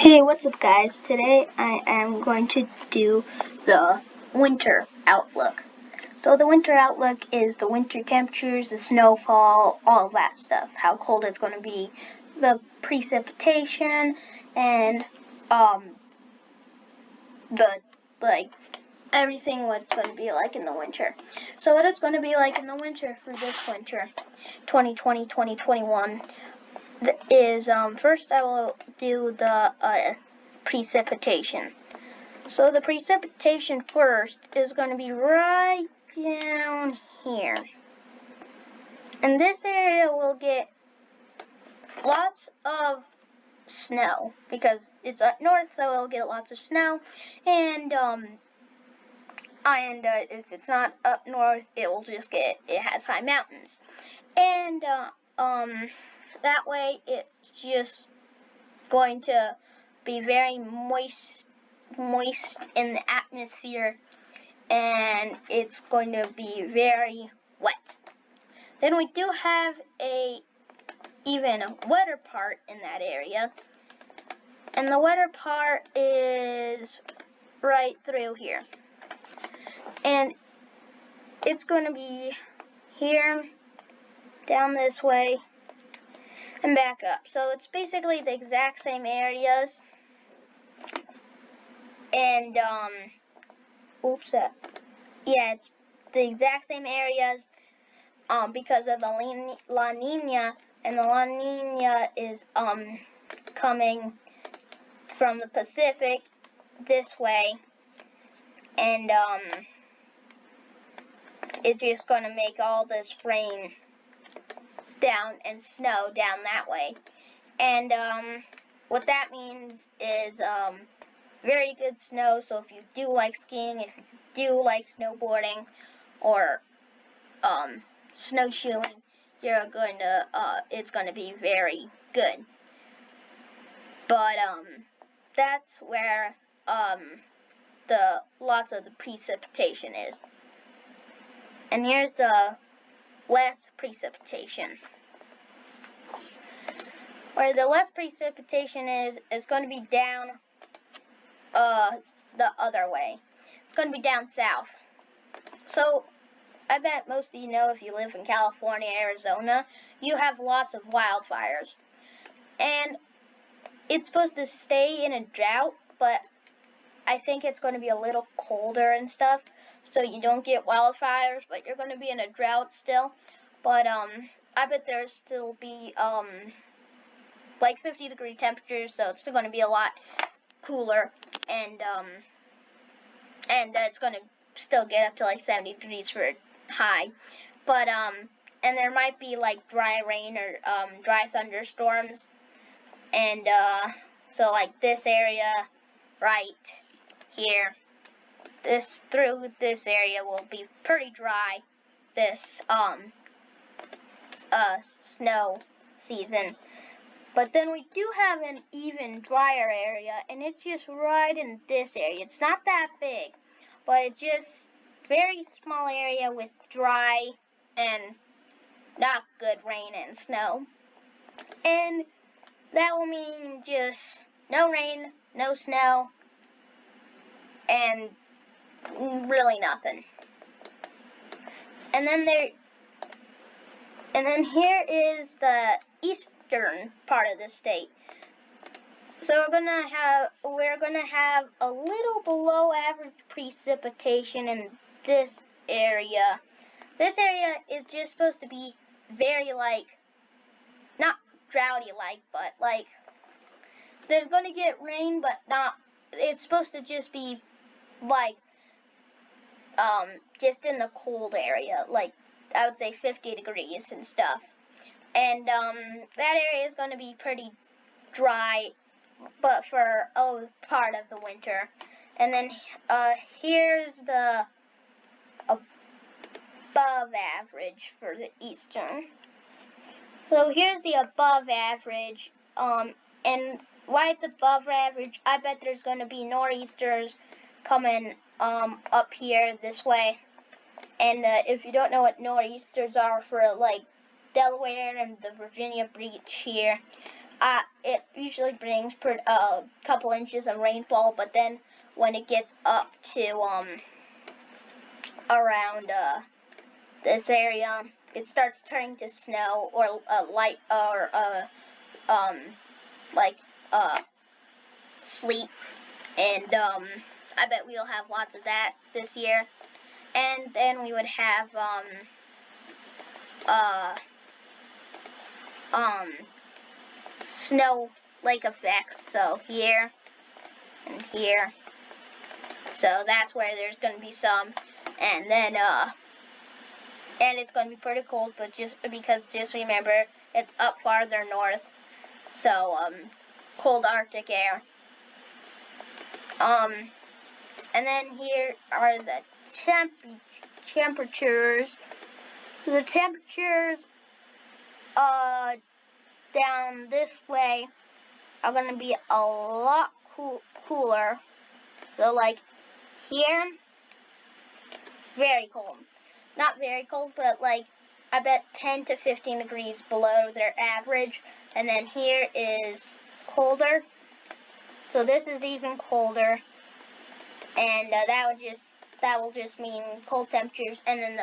Hey, what's up guys? Today I am going to do the winter outlook. So the winter outlook is the winter temperatures, the snowfall, all that stuff. How cold it's going to be, the precipitation, and the everything what's going to be like in the winter. So what it's going to be like in the winter for this winter, 2020-2021. Is first I will do the precipitation. So the precipitation first is going to be right down here. And this area will get lots of snow because it's up north, so it'll get lots of snow. And if it's not up north, it has high mountains. And that way it's just going to be very moist in the atmosphere, and it's going to be very wet. Then we do have a even wetter part in that area, and the wetter part is right through here, and it's going to be here, down this way, and back up. So it's basically the exact same areas. And it's the exact same areas because of the La Nina, and the La Nina is coming from the Pacific this way, and it's just going to make all this rain down and snow down that way. And what that means is very good snow. So if you do like skiing, if you do like snowboarding or snowshoeing, it's going to be very good. But that's where lots of the precipitation is. And here's the less precipitation. Where the less precipitation is going to be down the other way. It's going to be down south. So I bet most of you know, if you live in California, Arizona, you have lots of wildfires. And it's supposed to stay in a drought, but I think it's going to be a little colder and stuff, so you don't get wildfires, but you're going to be in a drought still. But I bet there's still be like 50-degree temperatures, so it's still going to be a lot cooler, and it's going to still get up to like 70 degrees for high. But and there might be like dry rain or dry thunderstorms, and so like this area right here, through this area will be pretty dry this snow season. But then we do have an even drier area, and it's just right in this area. It's not that big, but it's just very small area with dry and not good rain and snow. And that will mean just no rain, no snow, and really nothing. And then here is the eastern part of the state. So we're gonna have a little below average precipitation in this area. This area is just supposed to be very not droughty but there's gonna get rain, but not. It's supposed to just be just in the cold area, like I would say 50 degrees and stuff. And that area is going to be pretty dry, but for part of the winter. And then here's the above average for the eastern. So here's the above average, and why it's above average, I bet there's going to be nor'easters coming up here this way. And if you don't know what nor'easters are, for like Delaware and the Virginia Beach here, it usually brings a couple inches of rainfall, but then when it gets up to around this area, it starts turning to snow or light or like sleet, and I bet we'll have lots of that this year. And then we would have snow lake effects, so here and here. So that's where there's going to be some, and then and it's going to be pretty cold, but just remember it's up farther north, so cold Arctic air. And then here are the temperatures. The temperatures down this way are going to be a lot cooler. So like here, very cold. Not very cold, but like I bet 10 to 15 degrees below their average. And then here is colder. So this is even colder. And that will just mean cold temperatures. And then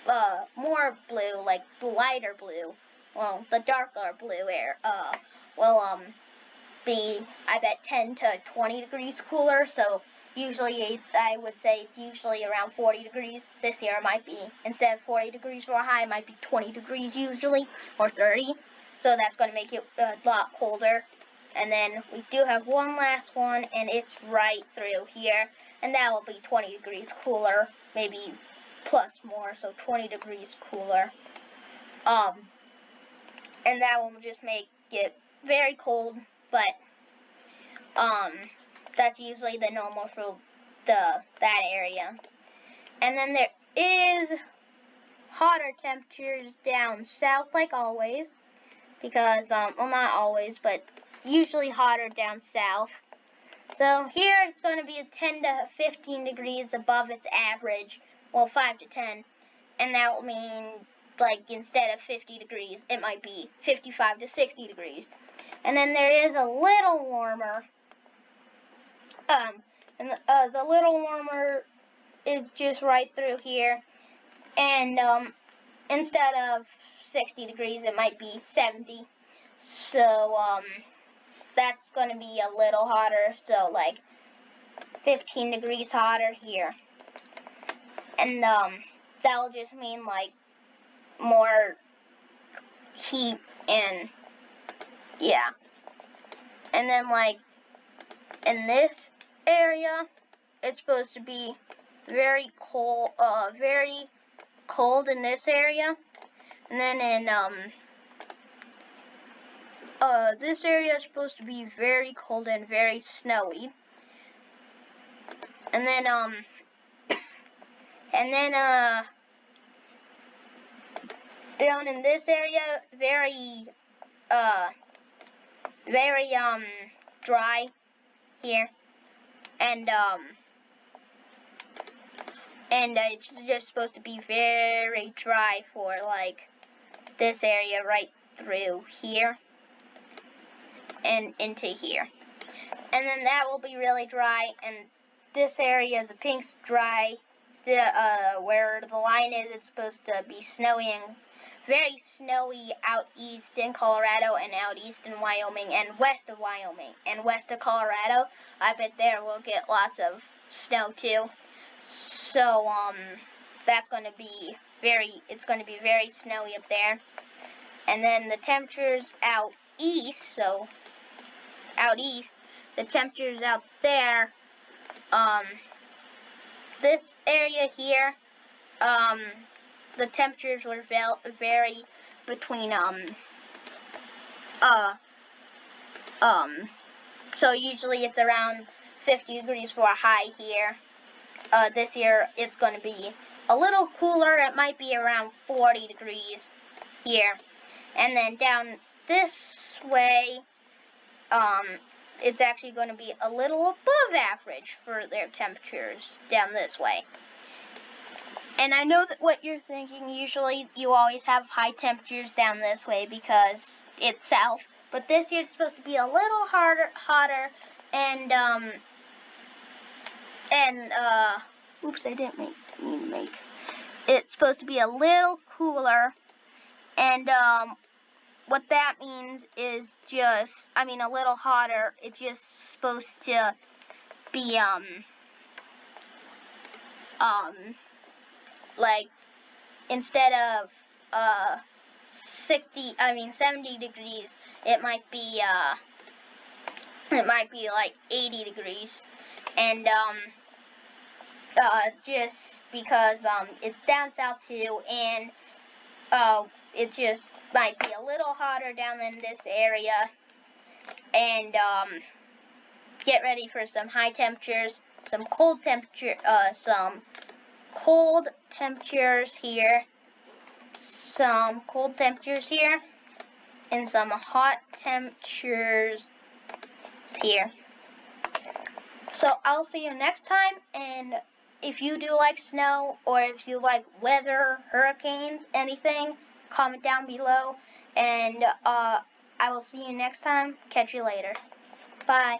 the more blue, like the lighter blue, well, the darker blue air, will be, I bet, 10 to 20 degrees cooler. So usually, I would say it's usually around 40 degrees. This year it might be, instead of 40 degrees for a high, it might be 20 degrees usually, or 30. So that's going to make it a lot colder. And then we do have one last one, and it's right through here. And that will be 20 degrees cooler, maybe plus more, so 20 degrees cooler. And that will just make it very cold, but that's usually the normal for that area. And then there is hotter temperatures down south, like always, because well, not always, but usually hotter down south. So here it's going to be 10 to 15 degrees above its average, well, 5 to 10, and that will mean, like, instead of 50 degrees, it might be 55 to 60 degrees. And then there is a little warmer, and the little warmer is just right through here, and instead of 60 degrees, it might be 70. So that's going to be a little hotter, so like 15 degrees hotter here. And that'll just mean like more heat, and yeah. And then like in this area, it's supposed to be very cold in this area. And then in this area is supposed to be very cold and very snowy. And then down in this area, very dry here. And it's just supposed to be very dry for like this area right through here and into here. And then that will be really dry, and this area, the pink's dry. Where the line is, it's supposed to be snowy and very snowy out east in Colorado, and out east in Wyoming, and west of Wyoming, and west of Colorado. I bet there we'll get lots of snow too. So that's going to be it's going to be very snowy up there. And then the temperatures out east, so out east, the temperatures out there, this area here, the temperatures were vary between so usually it's around 50 degrees for a high here. This year it's going to be a little cooler. It might be around 40 degrees here. And then down this way, it's actually going to be a little above average for their temperatures down this way. And I know that what you're thinking, usually you always have high temperatures down this way because it's south, But this year it's supposed to be a little hotter, and oops, I didn't mean to make. It's supposed to be a little cooler, and what that means is just, a little hotter. It's just supposed to be like, instead of 70 degrees, it might be like 80 degrees, and just because it's down south too, and it just might be a little hotter down in this area, and get ready for some high temperatures, some cold temperatures here, some cold temperatures here, and some hot temperatures here. So I'll see you next time, and if you do like snow, or if you like weather, hurricanes, anything, comment down below, and I will see you next time. Catch you later. Bye.